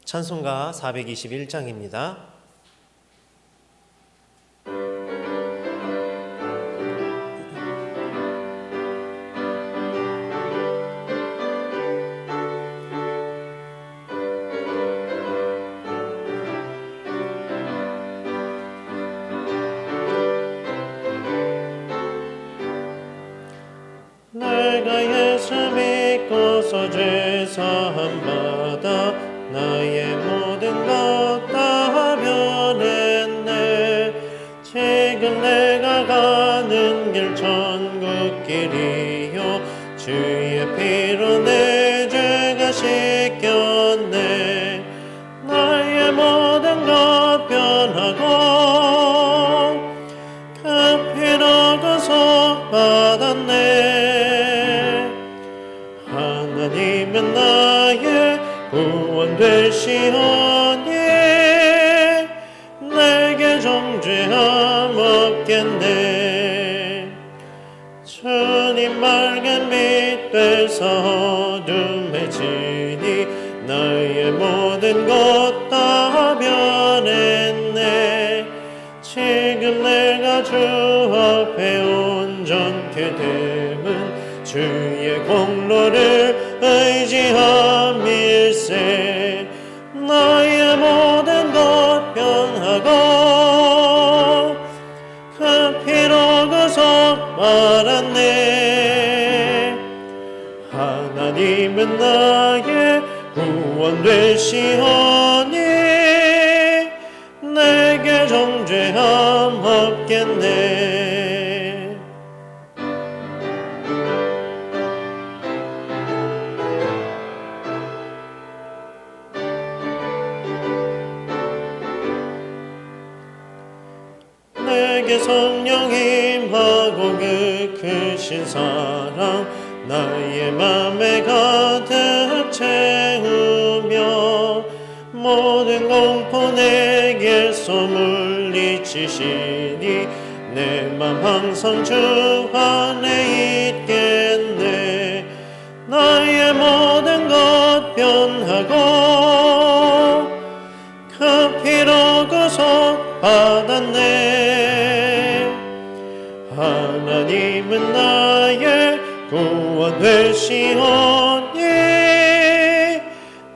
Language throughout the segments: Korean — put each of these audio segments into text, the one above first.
찬송가 421장입니다. 내가 예수 믿고서 죄 사함 받아 나의 모든 것 다 변했네. 지금 내가 가는 길 천국 길이요 주의 피로 내 죄가 씻겼네. 나의 모든 것 변하고 그 피로 구속 받았네. 하나님은 나의 구원 되시오니 내게 정죄함 없겠네. 주님 맑은 빛 되사 어둠에 지니 나의 모든 것 다 변했네. 지금 내가 주 앞에 온전케 됨은 주의 공로를 의지함일세. 나의 모든 것 변하고 그 피로 구속 받았네. 하나님은 나의 구원 되시오니 내게 정죄함 없겠네. 내게 성령 임하고 그 크신 사랑 나의 맘에 가득 채우며 모든 공포 내게서 물리치시니 내 맘 항상 주 안에 있겠네. 나의 모든 것 변하고 그 피로 구속 받았네. 하나님은 나의 구원 되시오니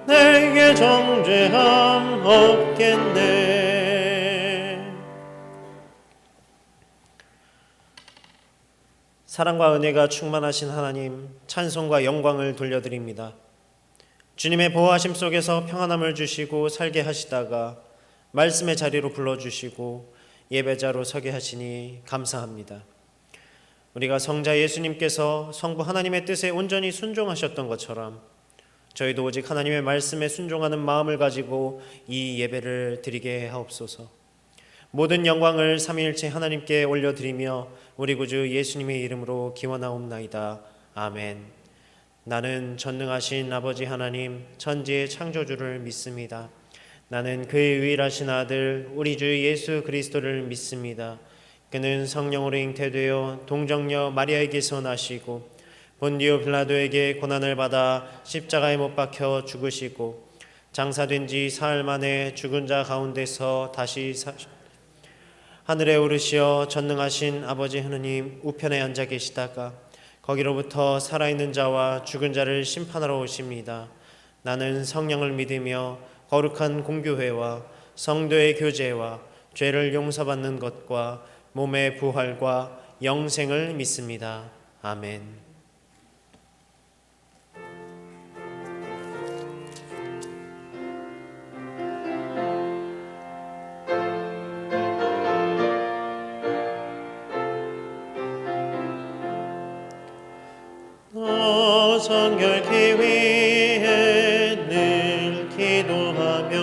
내게 정죄함 없겠네. 사랑과 은혜가 충만하신 하나님, 찬송과 영광을 돌려드립니다. 주님의 보호하심 속에서 평안함을 주시고 살게 하시다가 말씀의 자리로 불러주시고 예배자로 서게 하시니 감사합니다. 우리가 성자 예수님께서 성부 하나님의 뜻에 온전히 순종하셨던 것처럼 저희도 오직 하나님의 말씀에 순종하는 마음을 가지고 이 예배를 드리게 하옵소서. 모든 영광을 삼위일체 하나님께 올려드리며 우리 구주 예수님의 이름으로 기원하옵나이다. 아멘. 나는 전능하신 아버지 하나님 천지의 창조주를 믿습니다. 나는 그의 유일하신 아들 우리 주 예수 그리스도를 믿습니다. 그는 성령으로 잉태되어 동정녀 마리아에게서 나시고 본디오 빌라도에게 고난을 받아 십자가에 못 박혀 죽으시고 장사된 지 사흘 만에 죽은 자 가운데서 다시 하늘에 오르시어 전능하신 아버지 하느님 우편에 앉아 계시다가 거기로부터 살아있는 자와 죽은 자를 심판하러 오십니다. 나는 성령을 믿으며 거룩한 공교회와 성도의 교제와 죄를 용서받는 것과 몸의 부활과 영생을 믿습니다. 아멘. 성결케 위해 늘 기도하며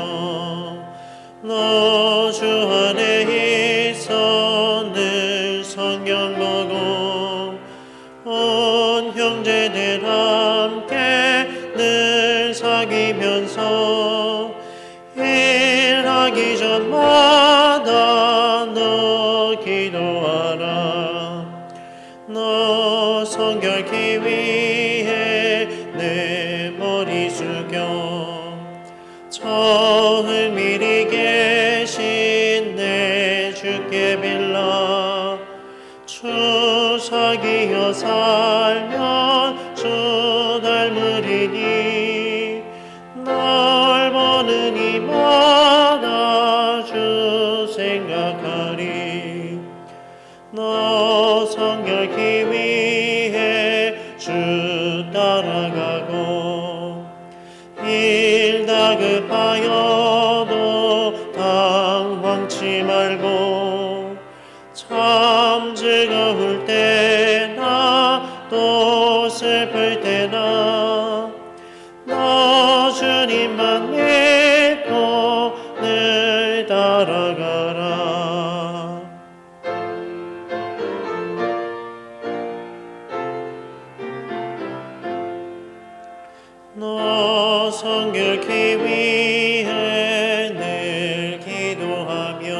너 주 안에 있어 늘 성경 보고 온 형제들 함께 늘 사귀면서 일하기 전마다 너 기도하라. 너 성결케 위해 내 머리 숙여 더 은밀히 계신 내 주께 빌라 주사기여 살면 주 닮으리니 널 보는 이마다 주 생각하리 너 성결케 위해 주 따라가고 일 다급하여도 당황치 말고 참 즐거울 때나 또 슬플 때나 너 주님만 믿고 늘 따라가라. 너 성결케 위해 늘 기도하며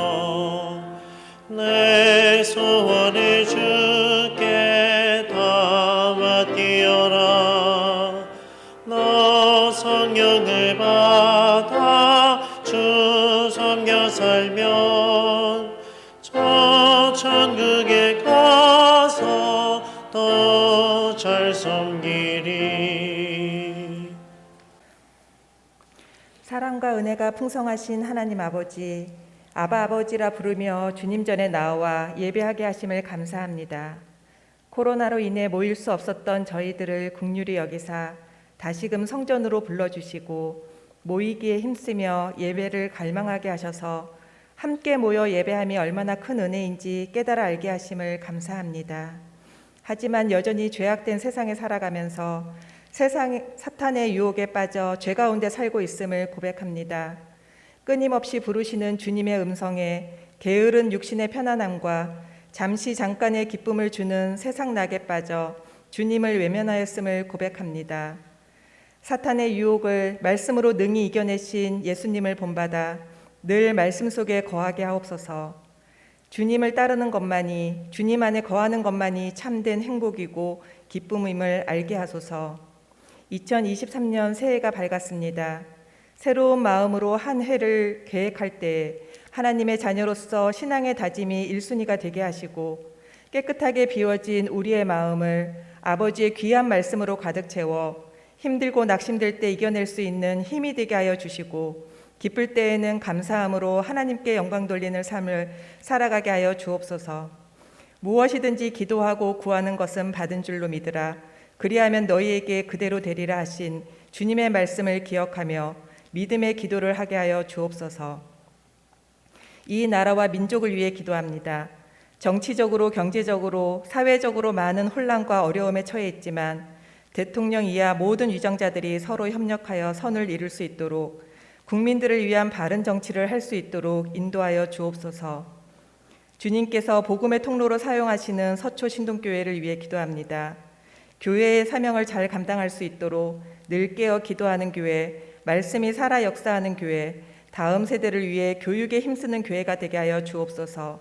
내 소원을 주께 담아띄어라. 너 성령을 받아 주 섬겨 살면 저 천국에 가서 더 잘 섬기리. 사랑과 은혜가 풍성하신 하나님 아버지, 아바 아버지라 부르며 주님 전에 나와 예배하게 하심을 감사합니다. 코로나로 인해 모일 수 없었던 저희들을 긍휼히 여기사 다시금 성전으로 불러주시고 모이기에 힘쓰며 예배를 갈망하게 하셔서 함께 모여 예배함이 얼마나 큰 은혜인지 깨달아 알게 하심을 감사합니다. 하지만 여전히 죄악된 세상에 살아가면서 사탄의 유혹에 빠져 죄 가운데 살고 있음을 고백합니다. 끊임없이 부르시는 주님의 음성에 게으른 육신의 편안함과 잠깐의 기쁨을 주는 세상 낙에 빠져 주님을 외면하였음을 고백합니다. 사탄의 유혹을 말씀으로 능히 이겨내신 예수님을 본받아 늘 말씀 속에 거하게 하옵소서. 주님을 따르는 것만이, 주님 안에 거하는 것만이 참된 행복이고 기쁨임을 알게 하소서. 2023년 새해가 밝았습니다. 새로운 마음으로 한 해를 계획할 때 하나님의 자녀로서 신앙의 다짐이 1순위가 되게 하시고 깨끗하게 비워진 우리의 마음을 아버지의 귀한 말씀으로 가득 채워 힘들고 낙심될 때 이겨낼 수 있는 힘이 되게 하여 주시고 기쁠 때에는 감사함으로 하나님께 영광 돌리는 삶을 살아가게 하여 주옵소서. 무엇이든지 기도하고 구하는 것은 받은 줄로 믿으라. 그리하면 너희에게 그대로 되리라 하신 주님의 말씀을 기억하며 믿음의 기도를 하게 하여 주옵소서. 이 나라와 민족을 위해 기도합니다. 정치적으로, 경제적으로, 사회적으로 많은 혼란과 어려움에 처해 있지만 대통령 이하 모든 위정자들이 서로 협력하여 선을 이룰 수 있도록 국민들을 위한 바른 정치를 할 수 있도록 인도하여 주옵소서. 주님께서 복음의 통로로 사용하시는 서초 신동교회를 위해 기도합니다. 교회의 사명을 잘 감당할 수 있도록 늘 깨어 기도하는 교회, 말씀이 살아 역사하는 교회, 다음 세대를 위해 교육에 힘쓰는 교회가 되게 하여 주옵소서.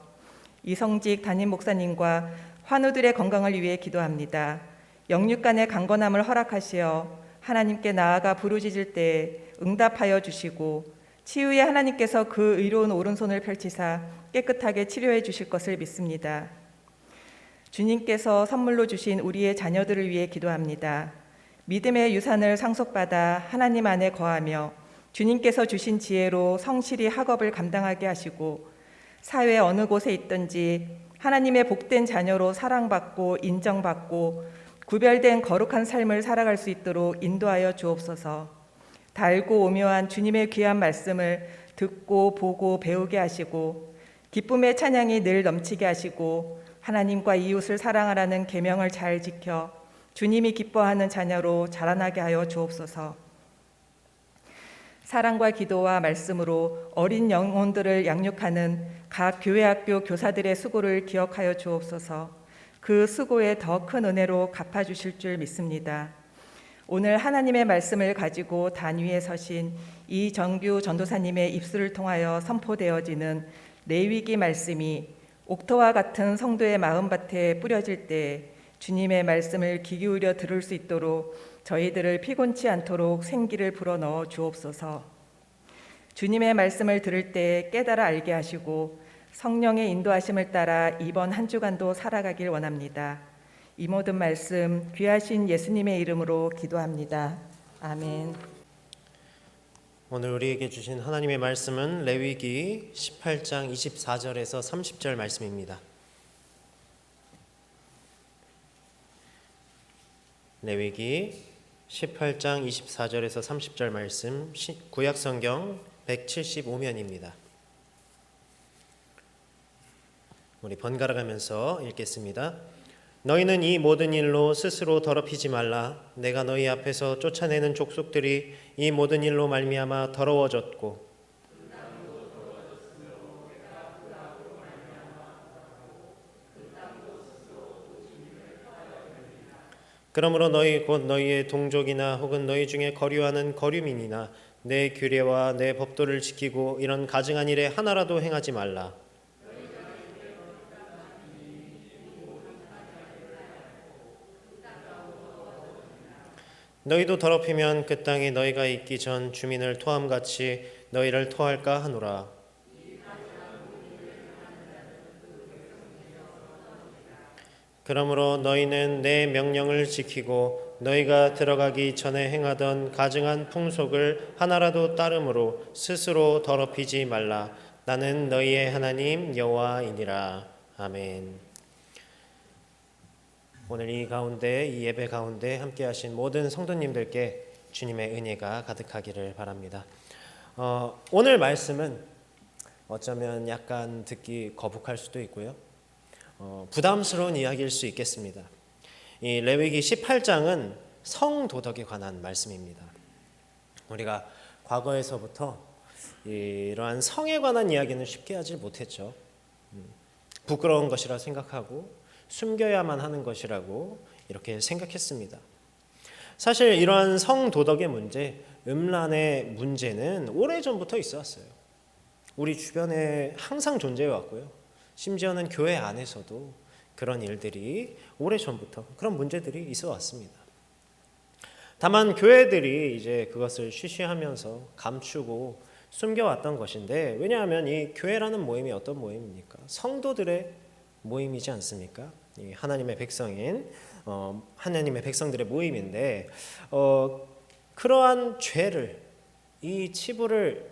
이성직 담임 목사님과 환우들의 건강을 위해 기도합니다. 영육간의 강건함을 허락하시어 하나님께 나아가 부르짖을 때 응답하여 주시고 치유에 하나님께서 그 의로운 오른손을 펼치사 깨끗하게 치료해 주실 것을 믿습니다. 주님께서 선물로 주신 우리의 자녀들을 위해 기도합니다. 믿음의 유산을 상속받아 하나님 안에 거하며 주님께서 주신 지혜로 성실히 학업을 감당하게 하시고 사회 어느 곳에 있든지 하나님의 복된 자녀로 사랑받고 인정받고 구별된 거룩한 삶을 살아갈 수 있도록 인도하여 주옵소서. 달고 오묘한 주님의 귀한 말씀을 듣고 보고 배우게 하시고 기쁨의 찬양이 늘 넘치게 하시고 하나님과 이웃을 사랑하라는 계명을 잘 지켜 주님이 기뻐하는 자녀로 자라나게 하여 주옵소서. 사랑과 기도와 말씀으로 어린 영혼들을 양육하는 각 교회학교 교사들의 수고를 기억하여 주옵소서. 그 수고에 더 큰 은혜로 갚아주실 줄 믿습니다. 오늘 하나님의 말씀을 가지고 단위에 서신 이정규 전도사님의 입술을 통하여 선포되어지는 레위기 말씀이 옥토와 같은 성도의 마음밭에 뿌려질 때 주님의 말씀을 귀 기울여 들을 수 있도록 저희들을 피곤치 않도록 생기를 불어넣어 주옵소서. 주님의 말씀을 들을 때 깨달아 알게 하시고 성령의 인도하심을 따라 이번 한 주간도 살아가길 원합니다. 이 모든 말씀 귀하신 예수님의 이름으로 기도합니다. 아멘. 오늘 우리에게 주신 하나님의 말씀은 레위기 18장 24절에서 30절 말씀입니다. 레위기 18장 24절에서 30절 말씀, 구약성경 175면입니다. 우리 번갈아 가면서 읽겠습니다. 너희는 이 모든 일로 스스로 더럽히지 말라. 내가 너희 앞에서 쫓아내는 족속들이 이 모든 일로 말미암아 더러워졌고 그러므로 너희 곧 너희의 동족이나 혹은 너희 중에 거류하는 거류민이나 내 규례와 내 법도를 지키고 이런 가증한 일에 하나라도 행하지 말라. 너희도 더럽히면 그 땅에 너희가 있기 전 주민을 토함같이 너희를 토할까 하노라. 그러므로 너희는 내 명령을 지키고 너희가 들어가기 전에 행하던 가증한 풍속을 하나라도 따름으로 스스로 더럽히지 말라. 나는 너희의 하나님 여호와이니라. 아멘. 오늘 이 가운데, 이 예배 가운데 함께하신 모든 성도님들께 주님의 은혜가 가득하기를 바랍니다. 오늘 말씀은 어쩌면 약간 듣기 거북할 수도 있고요. 부담스러운 이야기일 수 있겠습니다. 이 레위기 18장은 성도덕에 관한 말씀입니다. 우리가 과거에서부터 이러한 성에 관한 이야기는 쉽게 하지 못했죠. 부끄러운 것이라 생각하고 숨겨야만 하는 것이라고 이렇게 생각했습니다. 사실 이러한 성도덕의 문제, 음란의 문제는 오래전부터 있어왔어요. 우리 주변에 항상 존재해왔고요. 심지어는 교회 안에서도 그런 일들이 오래전부터 그런 문제들이 있어왔습니다. 다만 교회들이 이제 그것을 쉬쉬하면서 감추고 숨겨왔던 것인데, 왜냐하면 이 교회라는 모임이 어떤 모임입니까? 성도들의 모임이지 않습니까? 하나님의 백성인 하나님의 백성들의 모임인데, 그러한 죄를, 이 치부를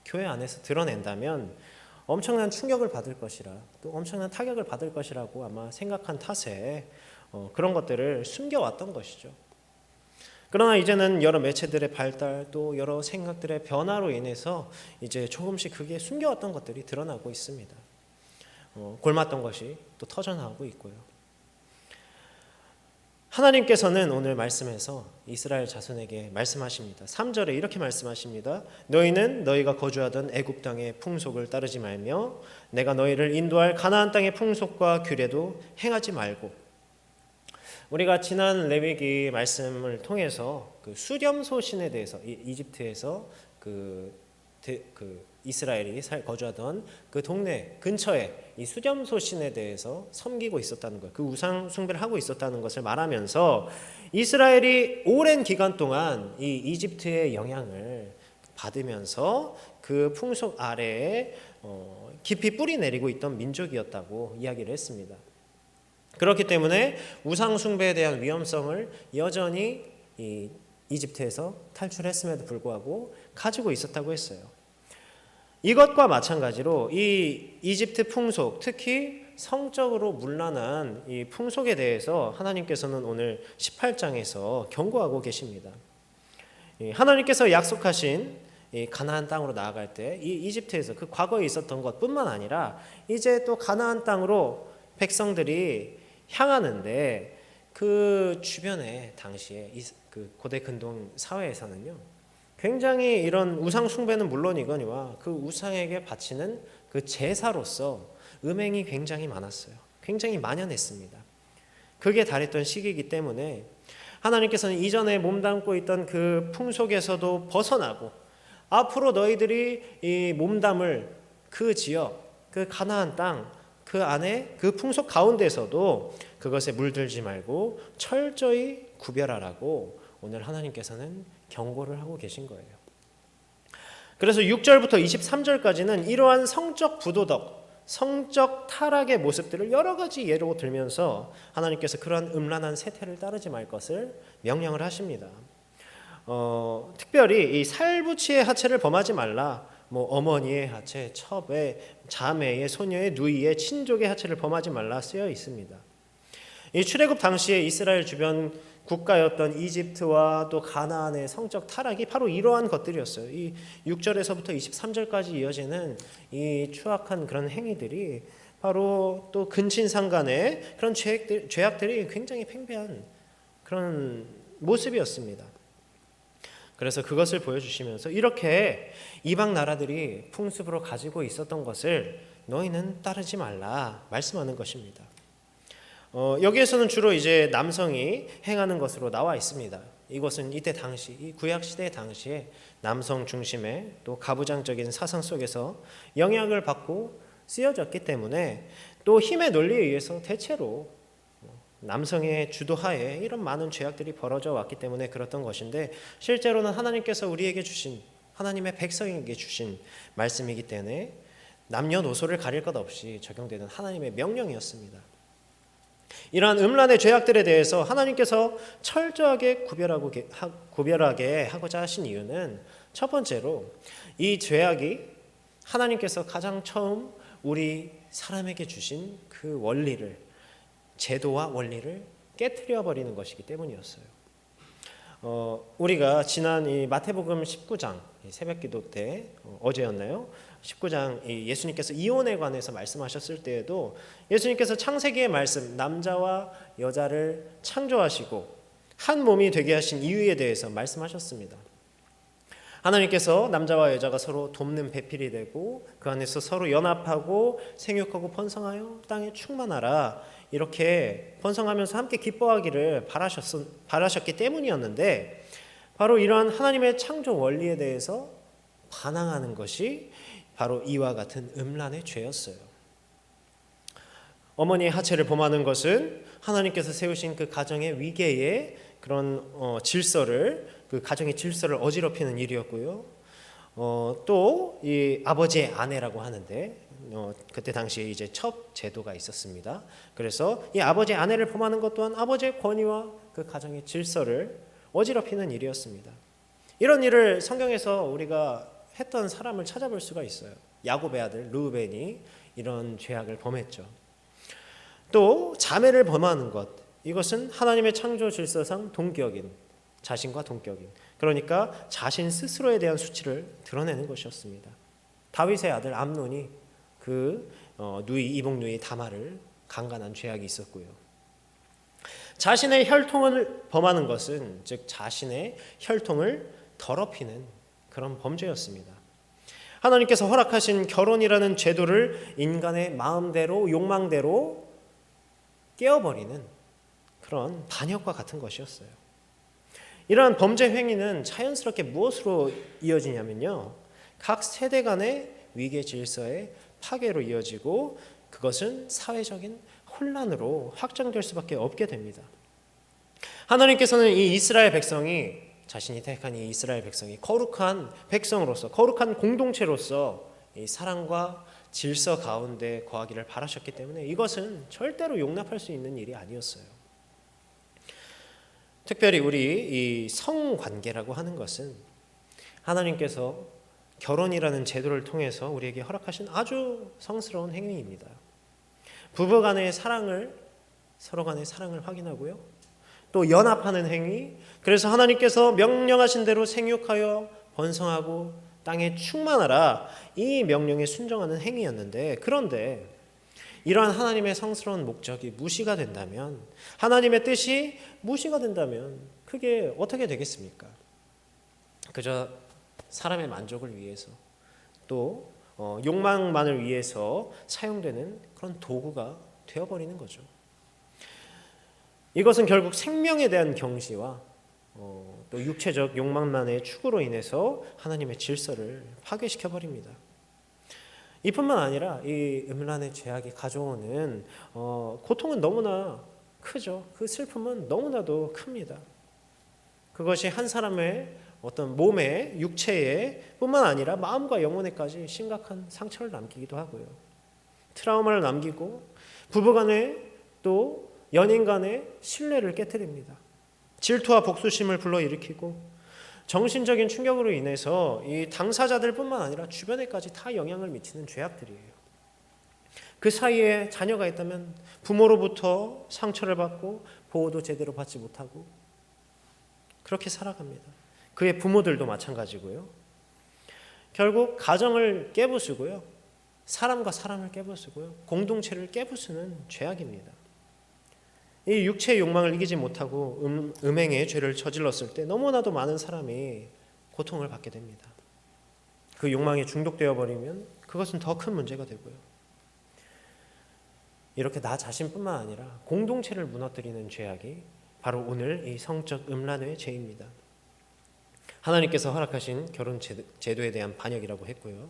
교회 안에서 드러낸다면 엄청난 충격을 받을 것이라, 또 엄청난 타격을 받을 것이라고 아마 생각한 탓에 그런 것들을 숨겨왔던 것이죠. 그러나 이제는 여러 매체들의 발달, 또 여러 생각들의 변화로 인해서 이제 조금씩 그게 숨겨왔던 것들이 드러나고 있습니다. 골랐던 것이 또 터져나오고 있고요. 하나님께서는 오늘 말씀에서 이스라엘 자손에게 말씀하십니다. 3절에 이렇게 말씀하십니다. 너희는 너희가 거주하던 애굽 땅의 풍속을 따르지 말며 내가 너희를 인도할 가나안 땅의 풍속과 규례도 행하지 말고. 우리가 지난 레위기 말씀을 통해서 그 수렴소 신에 대해서, 이집트에서 이스라엘이 거주하던 그 동네 근처에 이 수렴소 신에 대해서 섬기고 있었다는 것, 그 우상 숭배를 하고 있었다는 것을 말하면서 이스라엘이 오랜 기간 동안 이 이집트의 영향을 받으면서 그 풍속 아래에 깊이 뿌리 내리고 있던 민족이었다고 이야기를 했습니다. 그렇기 때문에 우상 숭배에 대한 위험성을 여전히 이 이집트에서 탈출했음에도 불구하고 가지고 있었다고 했어요. 이것과 마찬가지로 이 이집트 풍속, 특히 성적으로 문란한 이 풍속에 대해서 하나님께서는 오늘 18장에서 경고하고 계십니다. 하나님께서 약속하신 이 가나안 땅으로 나아갈 때 이 이집트에서 그 과거에 있었던 것뿐만 아니라 이제 또 가나안 땅으로 백성들이 향하는데, 그 주변에 당시에 그 고대 근동 사회에서는요, 굉장히 이런 우상 숭배는 물론이거니와 그 우상에게 바치는 그 제사로서 음행이 굉장히 많았어요. 굉장히 만연했습니다. 그게 달했던 시기이기 때문에 하나님께서는 이전에 몸담고 있던 그 풍속에서도 벗어나고, 앞으로 너희들이 이 몸담을 그 지역, 그 가나안 땅, 그 안에 그 풍속 가운데서도 그것에 물들지 말고 철저히 구별하라고 오늘 하나님께서는 경고를 하고 계신 거예요. 그래서 6절부터 23절까지는 이러한 성적 부도덕, 성적 타락의 모습들을 여러 가지 예로 들면서 하나님께서 그러한 음란한 세태를 따르지 말 것을 명령을 하십니다. 특별히 이 살부치의 하체를 범하지 말라, 뭐 어머니의 하체, 첩의, 자매의, 소녀의, 누이의, 친족의 하체를 범하지 말라 쓰여 있습니다. 이 출애굽 당시에 이스라엘 주변 국가였던 이집트와 또 가나안의 성적 타락이 바로 이러한 것들이었어요. 이 6절에서부터 23절까지 이어지는 이 추악한 그런 행위들이 바로 또 근친상간의 그런 죄악들이 굉장히 팽배한 그런 모습이었습니다. 그래서 그것을 보여주시면서 이렇게 이방 나라들이 풍습으로 가지고 있었던 것을 너희는 따르지 말라 말씀하는 것입니다. 여기에서는 주로 이제 남성이 행하는 것으로 나와 있습니다. 이것은 이때 당시, 이 구약 시대 당시에 남성 중심의 또 가부장적인 사상 속에서 영향을 받고 쓰여졌기 때문에 또 힘의 논리에 의해서 대체로 남성의 주도하에 이런 많은 죄악들이 벌어져 왔기 때문에 그랬던 것인데, 실제로는 하나님께서 우리에게 주신, 하나님의 백성에게 주신 말씀이기 때문에 남녀노소를 가릴 것 없이 적용되는 하나님의 명령이었습니다. 이러한 음란의 죄악들에 대해서 하나님께서 철저하게 구별하게 하고자 하신 이유는 첫 번째로 이 죄악이 하나님께서 가장 처음 우리 사람에게 주신 그 원리를, 제도와 원리를 깨트려 버리는 것이기 때문이었어요. 우리가 지난 이 마태복음 19장 새벽기도 때 어제였나요? 19장 예수님께서 이혼에 관해서 말씀하셨을 때에도 예수님께서 창세기의 말씀, 남자와 여자를 창조하시고 한 몸이 되게 하신 이유에 대해서 말씀하셨습니다. 하나님께서 남자와 여자가 서로 돕는 배필이 되고 그 안에서 서로 연합하고 생육하고 번성하여 땅에 충만하라, 이렇게 번성하면서 함께 기뻐하기를 바라셨기 때문이었는데, 바로 이러한 하나님의 창조 원리에 대해서 반항하는 것이 바로 이와 같은 음란의 죄였어요. 어머니의 하체를 범하는 것은 하나님께서 세우신 그 가정의 위계의 그런 질서를, 그 가정의 질서를 어지럽히는 일이었고요. 또 이 아버지의 아내라고 하는데 그때 당시에 이제 첩 제도가 있었습니다. 그래서 이 아버지의 아내를 범하는 것 또한 아버지의 권위와 그 가정의 질서를 어지럽히는 일이었습니다. 이런 일을 성경에서 우리가 했던 사람을 찾아볼 수가 있어요. 야곱의 아들 르우벤이 이런 죄악을 범했죠. 또 자매를 범하는 것, 이것은 하나님의 창조 질서상 동격인, 자신과 동격인, 그러니까 자신 스스로에 대한 수치를 드러내는 것이었습니다. 다윗의 아들 암논이 그 이복 누이 다말을 강간한 죄악이 있었고요. 자신의 혈통을 범하는 것은 즉 자신의 혈통을 더럽히는 그런 범죄였습니다. 하나님께서 허락하신 결혼이라는 제도를 인간의 마음대로 욕망대로 깨어버리는 그런 반역과 같은 것이었어요. 이러한 범죄 행위는 자연스럽게 무엇으로 이어지냐면요, 각 세대 간의 위계 질서의 파괴로 이어지고 그것은 사회적인 혼란으로 확장될 수밖에 없게 됩니다. 하나님께서는 이 이스라엘 백성이, 자신이 택한 이 이스라엘 백성이 거룩한 백성으로서, 거룩한 공동체로서 이 사랑과 질서 가운데 거하기를 바라셨기 때문에 이것은 절대로 용납할 수 있는 일이 아니었어요. 특별히 우리 이 성관계라고 하는 것은 하나님께서 결혼이라는 제도를 통해서 우리에게 허락하신 아주 성스러운 행위입니다. 부부 간의 사랑을, 서로 간의 사랑을 확인하고요, 또 연합하는 행위, 그래서 하나님께서 명령하신 대로 생육하여 번성하고 땅에 충만하라, 이 명령에 순종하는 행위였는데, 그런데 이러한 하나님의 성스러운 목적이 무시가 된다면, 하나님의 뜻이 무시가 된다면 그게 어떻게 되겠습니까? 그저 사람의 만족을 위해서, 또 욕망만을 위해서 사용되는 그런 도구가 되어버리는 거죠. 이것은 결국 생명에 대한 경시와 또 육체적 욕망만의 추구로 인해서 하나님의 질서를 파괴시켜버립니다. 이뿐만 아니라 이 음란의 죄악이 가져오는 고통은 너무나 크죠. 그 슬픔은 너무나도 큽니다. 그것이 한 사람의 어떤 몸에, 육체에 뿐만 아니라 마음과 영혼에까지 심각한 상처를 남기기도 하고요. 트라우마를 남기고 부부간에 또 연인 간의 신뢰를 깨뜨립니다. 질투와 복수심을 불러일으키고 정신적인 충격으로 인해서 이 당사자들뿐만 아니라 주변에까지 다 영향을 미치는 죄악들이에요. 그 사이에 자녀가 있다면 부모로부터 상처를 받고 보호도 제대로 받지 못하고 그렇게 살아갑니다. 그의 부모들도 마찬가지고요. 결국 가정을 깨부수고요. 사람과 사람을 깨부수고요. 공동체를 깨부수는 죄악입니다. 이 육체의 욕망을 이기지 못하고 음행의 죄를 저질렀을 때 너무나도 많은 사람이 고통을 받게 됩니다. 그 욕망에 중독되어 버리면 그것은 더 큰 문제가 되고요. 이렇게 나 자신뿐만 아니라 공동체를 무너뜨리는 죄악이 바로 오늘 이 성적 음란의 죄입니다. 하나님께서 허락하신 결혼 제도에 대한 반역이라고 했고요.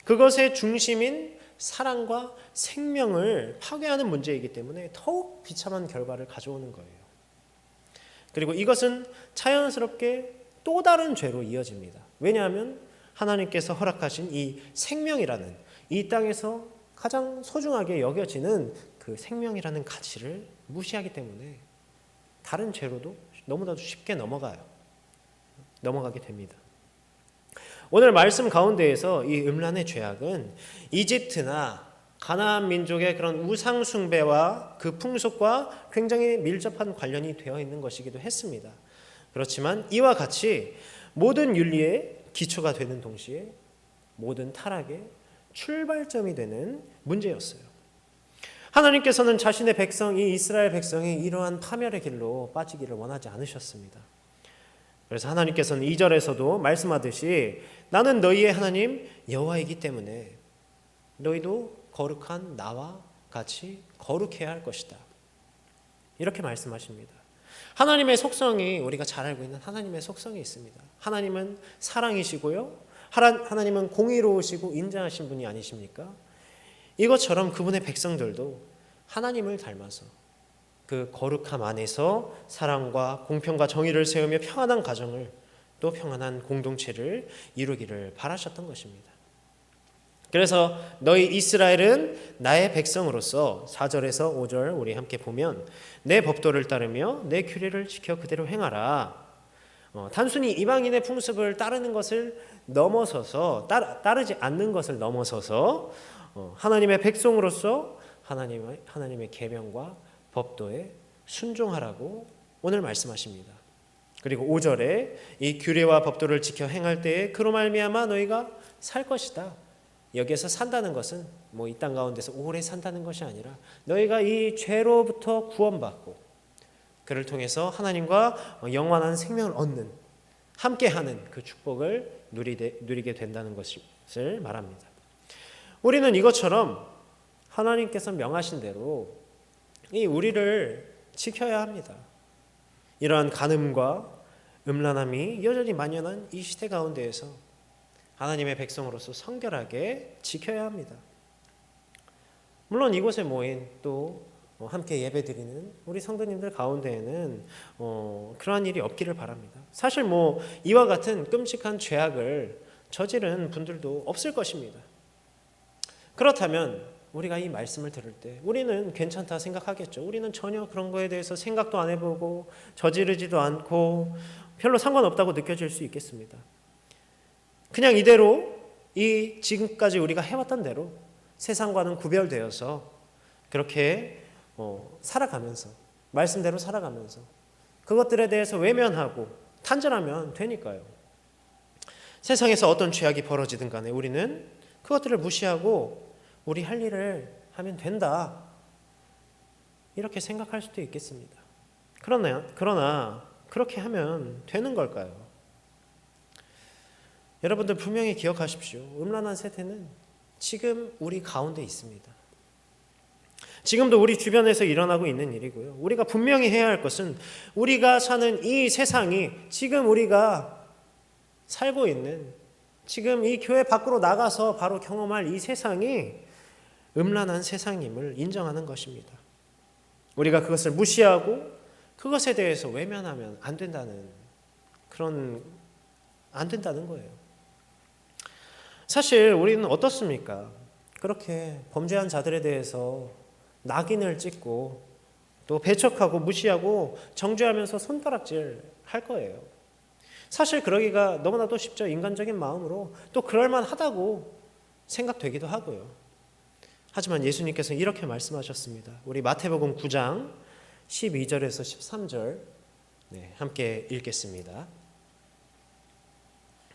그것의 중심인 사랑과 생명을 파괴하는 문제이기 때문에 더욱 비참한 결과를 가져오는 거예요. 그리고 이것은 자연스럽게 또 다른 죄로 이어집니다. 왜냐하면 하나님께서 허락하신 이 생명이라는 이 땅에서 가장 소중하게 여겨지는 그 생명이라는 가치를 무시하기 때문에 다른 죄로도 너무나도 쉽게 넘어가게 됩니다. 오늘 말씀 가운데에서 이 음란의 죄악은 이집트나 가나안 민족의 그런 우상 숭배와 그 풍속과 굉장히 밀접한 관련이 되어 있는 것이기도 했습니다. 그렇지만 이와 같이 모든 윤리의 기초가 되는 동시에 모든 타락의 출발점이 되는 문제였어요. 하나님께서는 자신의 백성, 이 이스라엘 백성이 이러한 파멸의 길로 빠지기를 원하지 않으셨습니다. 그래서 하나님께서는 2절에서도 말씀하듯이 나는 너희의 하나님 여호와이기 때문에 너희도 거룩한 나와 같이 거룩해야 할 것이다. 이렇게 말씀하십니다. 하나님의 속성이 우리가 잘 알고 있는 하나님의 속성이 있습니다. 하나님은 사랑이시고요. 하나님은 공의로우시고 인자하신 분이 아니십니까? 이것처럼 그분의 백성들도 하나님을 닮아서 그 거룩함 안에서 사랑과 공평과 정의를 세우며 평안한 가정을 또 평안한 공동체를 이루기를 바라셨던 것입니다. 그래서 너희 이스라엘은 나의 백성으로서 4절에서 5절 우리 함께 보면 내 법도를 따르며 내 규례를 지켜 그대로 행하라. 단순히 이방인의 풍습을 따르는 것을 넘어서서 따르지 않는 것을 넘어서서 하나님의 백성으로서 하나님의 계명과 법도에 순종하라고 오늘 말씀하십니다. 그리고 5절에 이 규례와 법도를 지켜 행할 때에 그로 말미암아 너희가 살 것이다. 여기에서 산다는 것은 뭐 이 땅 가운데서 오래 산다는 것이 아니라 너희가 이 죄로부터 구원받고 그를 통해서 하나님과 영원한 생명을 얻는 함께하는 그 축복을 누리게 된다는 것을 말합니다. 우리는 이것처럼 하나님께서 명하신 대로 이 우리를 지켜야 합니다. 이러한 간음과 음란함이 여전히 만연한 이 시대 가운데에서 하나님의 백성으로서 성결하게 지켜야 합니다. 물론 이곳에 모인 또 함께 예배드리는 우리 성도님들 가운데에는 그러한 일이 없기를 바랍니다. 사실 이와 같은 끔찍한 죄악을 저지른 분들도 없을 것입니다. 그렇다면 우리가 이 말씀을 들을 때 우리는 괜찮다 생각하겠죠. 우리는 전혀 그런 거에 대해서 생각도 안 해보고 저지르지도 않고 별로 상관없다고 느껴질 수 있겠습니다. 그냥 이대로 지금까지 우리가 해왔던 대로 세상과는 구별되어서 그렇게 살아가면서 말씀대로 살아가면서 그것들에 대해서 외면하고 탄절하면 되니까요. 세상에서 어떤 죄악이 벌어지든 간에 우리는 그것들을 무시하고 우리 할 일을 하면 된다. 이렇게 생각할 수도 있겠습니다. 그러나 그렇게 하면 되는 걸까요? 여러분들 분명히 기억하십시오. 음란한 세대는 지금 우리 가운데 있습니다. 지금도 우리 주변에서 일어나고 있는 일이고요. 우리가 분명히 해야 할 것은 우리가 사는 이 세상이 지금 우리가 살고 있는 지금 이 교회 밖으로 나가서 바로 경험할 이 세상이 음란한 세상임을 인정하는 것입니다. 우리가 그것을 무시하고 그것에 대해서 외면하면 안 된다는 그런 안 된다는 거예요. 사실 우리는 어떻습니까? 그렇게 범죄한 자들에 대해서 낙인을 찍고 또 배척하고 무시하고 정죄하면서 손가락질 할 거예요. 사실 그러기가 너무나도 쉽죠. 인간적인 마음으로 또 그럴만하다고 생각되기도 하고요. 하지만 예수님께서 이렇게 말씀하셨습니다. 우리 마태복음 9장 12절에서 13절 함께 읽겠습니다.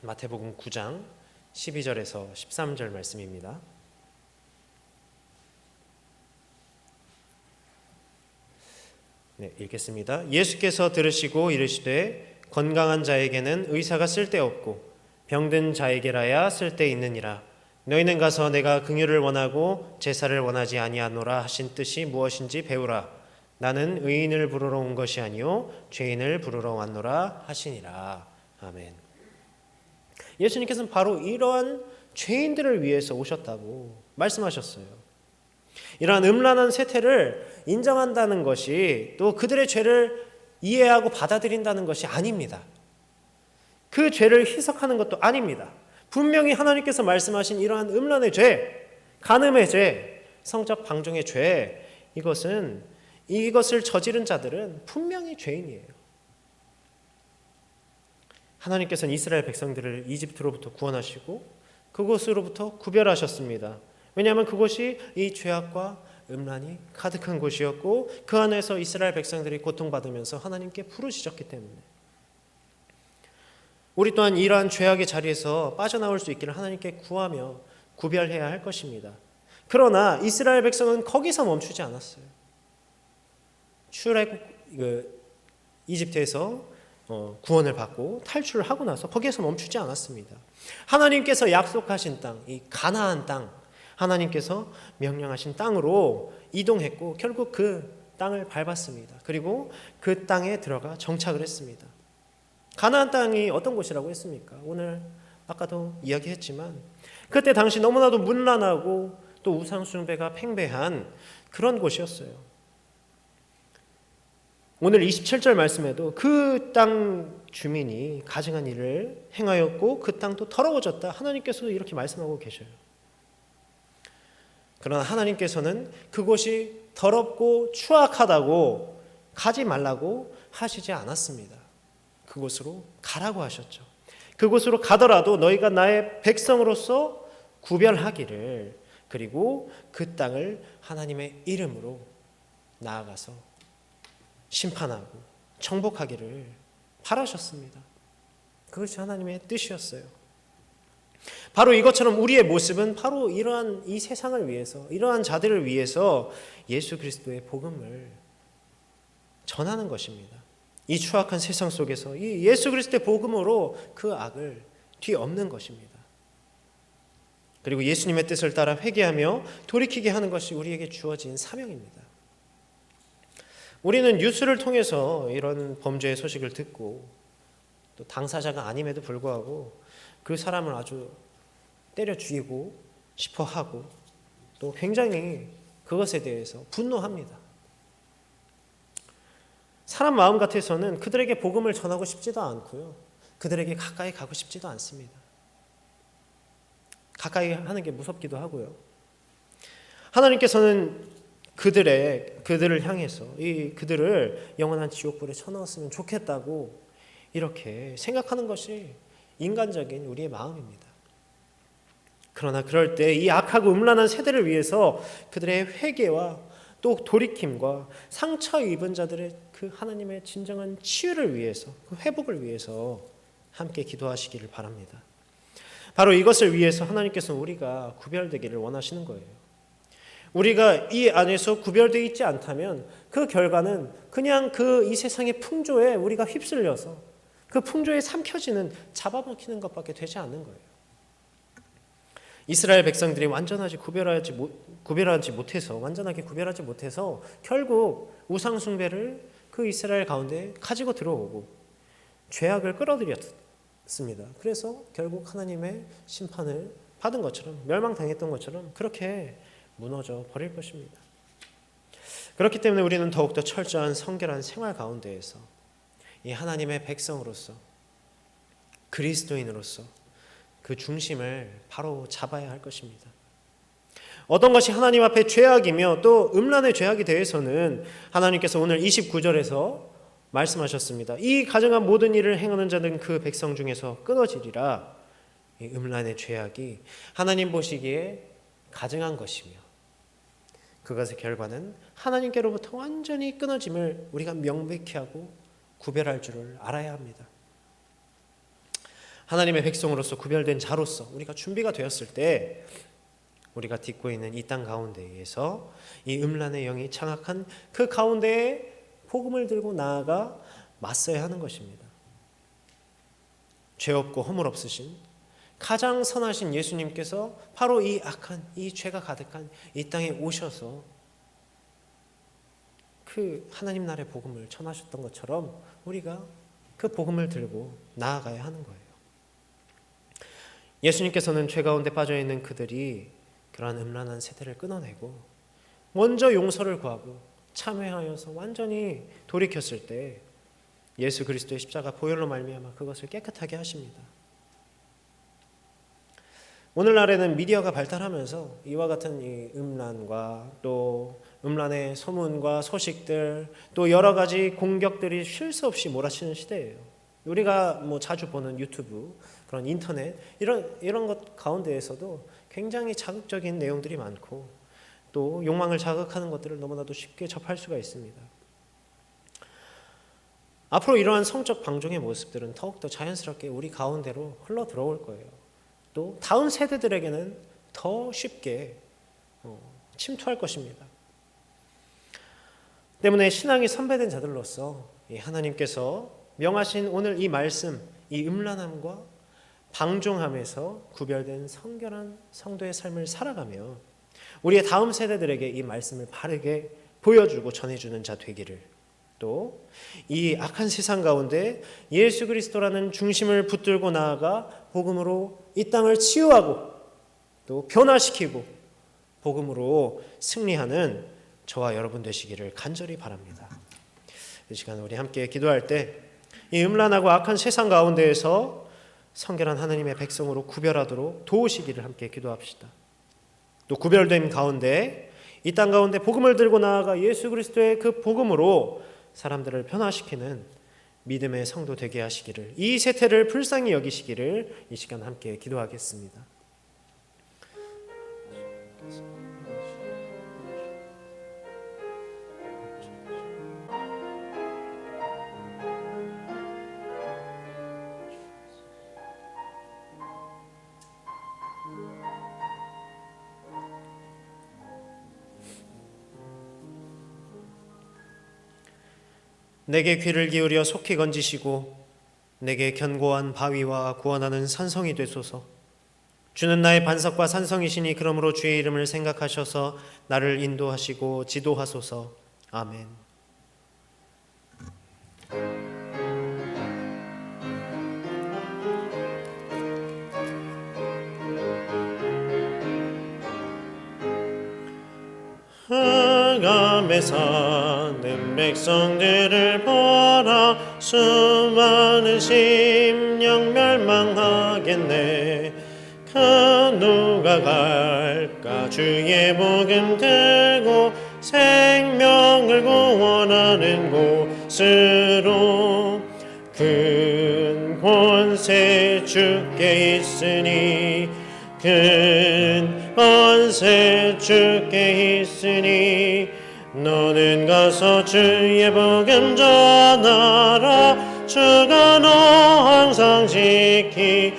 마태복음 9장 12절에서 13절 말씀입니다. 읽겠습니다. 예수께서 들으시고 이르시되 건강한 자에게는 의사가 쓸데없고 병든 자에게라야 쓸데있느니라. 너희는 가서 내가 긍휼을 원하고 제사를 원하지 아니하노라 하신 뜻이 무엇인지 배우라. 나는 의인을 부르러 온 것이 아니요 죄인을 부르러 왔노라 하시니라. 아멘. 예수님께서는 바로 이러한 죄인들을 위해서 오셨다고 말씀하셨어요. 이러한 음란한 세태를 인정한다는 것이 또 그들의 죄를 이해하고 받아들인다는 것이 아닙니다. 그 죄를 희석하는 것도 아닙니다. 분명히 하나님께서 말씀하신 이러한 음란의 죄, 간음의 죄, 성적 방종의 죄, 이것을 저지른 자들은 분명히 죄인이에요. 하나님께서는 이스라엘 백성들을 이집트로부터 구원하시고 그곳으로부터 구별하셨습니다. 왜냐하면 그곳이 이 죄악과 음란이 가득한 곳이었고 그 안에서 이스라엘 백성들이 고통받으면서 하나님께 부르짖었기 때문에 우리 또한 이러한 죄악의 자리에서 빠져나올 수 있기를 하나님께 구하며 구별해야 할 것입니다. 그러나 이스라엘 백성은 거기서 멈추지 않았어요. 이집트에서 구원을 받고 탈출을 하고 나서 거기에서 멈추지 않았습니다. 하나님께서 약속하신 땅, 이 가나안 땅, 하나님께서 명령하신 땅으로 이동했고 결국 그 땅을 밟았습니다. 그리고 그 땅에 들어가 정착을 했습니다. 가나안 땅이 어떤 곳이라고 했습니까? 오늘 아까도 이야기했지만 그때 당시 너무나도 문란하고 또 우상 숭배가 팽배한 그런 곳이었어요. 오늘 27절 말씀에도 그 땅 주민이 가증한 일을 행하였고 그 땅도 더러워졌다. 하나님께서도 이렇게 말씀하고 계셔요. 그러나 하나님께서는 그곳이 더럽고 추악하다고 가지 말라고 하시지 않았습니다. 그곳으로 가라고 하셨죠. 그곳으로 가더라도 너희가 나의 백성으로서 구별하기를, 그리고 그 땅을 하나님의 이름으로 나아가서 심판하고 정복하기를 바라셨습니다. 그것이 하나님의 뜻이었어요. 바로 이것처럼 우리의 모습은 바로 이러한 이 세상을 위해서, 이러한 자들을 위해서 예수 그리스도의 복음을 전하는 것입니다. 이 추악한 세상 속에서 이 예수 그리스도의 복음으로 그 악을 뒤엎는 것입니다. 그리고 예수님의 뜻을 따라 회개하며 돌이키게 하는 것이 우리에게 주어진 사명입니다. 우리는 뉴스를 통해서 이런 범죄의 소식을 듣고 또 당사자가 아님에도 불구하고 그 사람을 아주 때려 죽이고 싶어 하고 또 굉장히 그것에 대해서 분노합니다. 사람 마음 같아서는 그들에게 복음을 전하고 싶지도 않고요. 그들에게 가까이 가고 싶지도 않습니다. 가까이 하는 게 무섭기도 하고요. 하나님께서는 그들을 향해서 그들을 영원한 지옥불에 쳐넣었으면 좋겠다고 이렇게 생각하는 것이 인간적인 우리의 마음입니다. 그러나 그럴 때 이 악하고 음란한 세대를 위해서 그들의 회개와 또 돌이킴과 상처 입은 자들의 그 하나님의 진정한 치유를 위해서, 그 회복을 위해서 함께 기도하시기를 바랍니다. 바로 이것을 위해서 하나님께서는 우리가 구별되기를 원하시는 거예요. 우리가 이 안에서 구별되어 있지 않다면 그 결과는 그냥 이 세상의 풍조에 우리가 휩쓸려서 그 풍조에 삼켜지는, 잡아먹히는 것밖에 되지 않는 거예요. 이스라엘 백성들이 완전하게 구별하지 못해서 결국 우상 숭배를 그 이스라엘 가운데 가지고 들어오고 죄악을 끌어들였습니다. 그래서 결국 하나님의 심판을 받은 것처럼, 멸망당했던 것처럼 그렇게 무너져 버릴 것입니다. 그렇기 때문에 우리는 더욱더 철저한 성결한 생활 가운데에서 이 하나님의 백성으로서 그리스도인으로서 그 중심을 바로 잡아야 할 것입니다. 어떤 것이 하나님 앞에 죄악이며 또 음란의 죄악이 대해서는 하나님께서 오늘 29절에서 말씀하셨습니다. 이 가증한 모든 일을 행하는 자는 그 백성 중에서 끊어지리라. 이 음란의 죄악이 하나님 보시기에 가증한 것이며 그것의 결과는 하나님께로부터 완전히 끊어짐을 우리가 명백히 하고 구별할 줄을 알아야 합니다. 하나님의 백성으로서 구별된 자로서 우리가 준비가 되었을 때 우리가 딛고 있는 이 땅 가운데에서 이 음란의 영이 장악한 그 가운데에 복음을 들고 나아가 맞서야 하는 것입니다. 죄 없고 허물 없으신 가장 선하신 예수님께서 바로 이 악한 이 죄가 가득한 이 땅에 오셔서 그 하나님 나라의 복음을 전하셨던 것처럼 우리가 그 복음을 들고 나아가야 하는 거예요. 예수님께서는 죄 가운데 빠져있는 그들이 그러한 음란한 세대를 끊어내고 먼저 용서를 구하고 참회하여서 완전히 돌이켰을 때 예수 그리스도의 십자가 보혈로 말미암아 그것을 깨끗하게 하십니다. 오늘날에는 미디어가 발달하면서 이와 같은 이 음란과 또 음란의 소문과 소식들 또 여러 가지 공격들이 쉴 새 없이 몰아치는 시대예요. 우리가 자주 보는 유튜브 그런 인터넷 이런 것 가운데에서도 굉장히 자극적인 내용들이 많고 또 욕망을 자극하는 것들을 너무나도 쉽게 접할 수가 있습니다. 앞으로 이러한 성적 방종의 모습들은 더욱더 자연스럽게 우리 가운데로 흘러 들어올 거예요. 또 다음 세대들에게는 더 쉽게 침투할 것입니다. 때문에 신앙이 선배된 자들로서 하나님께서 명하신 오늘 이 말씀, 이 음란함과 방종함에서 구별된 성결한 성도의 삶을 살아가며 우리의 다음 세대들에게 이 말씀을 바르게 보여주고 전해주는 자 되기를, 또 이 악한 세상 가운데 예수 그리스도라는 중심을 붙들고 나아가 복음으로 이 땅을 치유하고 또 변화시키고 복음으로 승리하는 저와 여러분 되시기를 간절히 바랍니다. 이 시간 우리 함께 기도할 때 이 음란하고 악한 세상 가운데에서 성결한 하나님의 백성으로 구별하도록 도우시기를 함께 기도합시다. 또 구별된 가운데 이 땅 가운데 복음을 들고 나아가 예수 그리스도의 그 복음으로 사람들을 변화시키는 믿음의 성도 되게 하시기를, 이 세태를 불쌍히 여기시기를 이 시간 함께 기도하겠습니다. 내게 귀를 기울여 속히 건지시고 내게 견고한 바위와 구원하는 산성이 되소서. 주는 나의 반석과 산성이시니 그러므로 주의 이름을 생각하셔서 나를 인도하시고 지도하소서. 아멘. 흑암에 사는 백성들을 보라. 수많은 심령 멸망하겠네. 그 누가 갈까 주의 복음 들고 생명을 구원하는 곳으로. 큰 권세 주께 있으니 큰 권세 주께 있으니 너는 가서 주의 복음 전하라. 주가 너 항상 지키리라.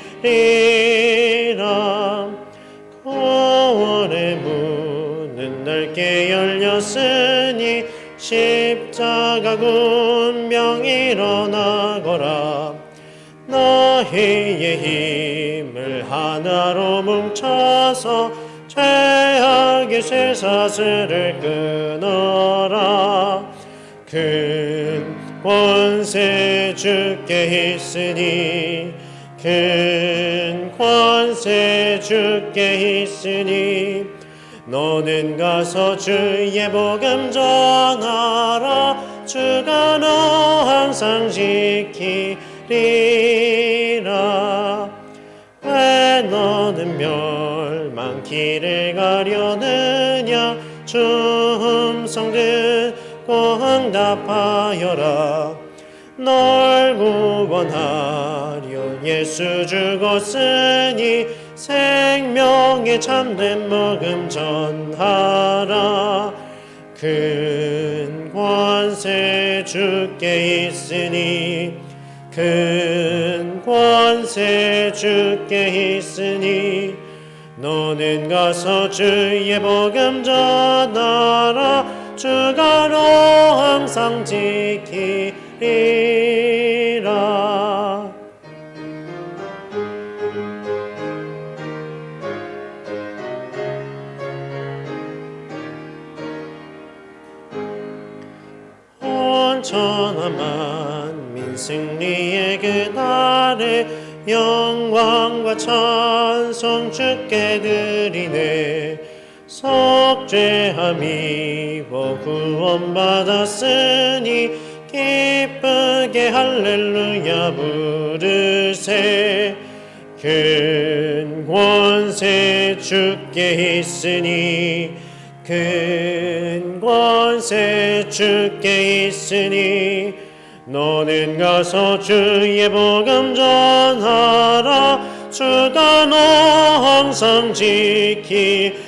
구원의 문은 넓게 열렸으니 십자가 군병 일어나거라. 너희의 힘을 하나로 뭉쳐서 죄악의 쇠사슬을 끊어라. 큰 권세 주께 있으니 큰 권세 주께 있으니 너는 가서 주의 복음 전하라. 주가 너 항상 지키리라. 멸망길을 가려느냐 주 음성 듣고 응답하여라 널 구원하려 예수 죽었으니 생명의 참된 복음 전하라 큰 권세 주께 있으니 큰 권세 주께 있으니 너는 가서 주의 복음 전하라 주가 너 항상 지키리라. 온전한 만민 승리의 그날에 영광과 찬송 주께 드리네 속죄함이고 구원받았으니 기쁘게 할렐루야 부르세 큰 권세 주께 있으니 큰 권세 주께 있으니 너는 가서 주의 복음 전하라 주가 너 항상 지키리라.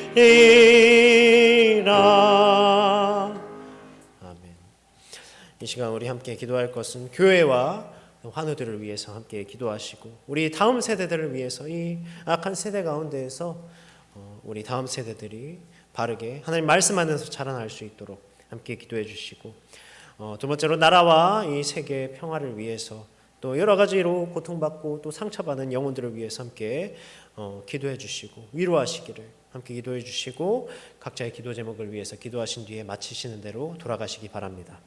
아멘. 이 시간 우리 함께 기도할 것은 교회와 환우들을 위해서 함께 기도하시고 우리 다음 세대들을 위해서 이 악한 세대 가운데에서 우리 다음 세대들이 바르게 하나님 말씀 안에서 자라날 수 있도록 함께 기도해 주시고 두 번째로 나라와 이 세계의 평화를 위해서 또 여러 가지로 고통받고 또 상처받는 영혼들을 위해서 함께 기도해 주시고 위로하시기를 함께 기도해 주시고 각자의 기도 제목을 위해서 기도하신 뒤에 마치시는 대로 돌아가시기 바랍니다.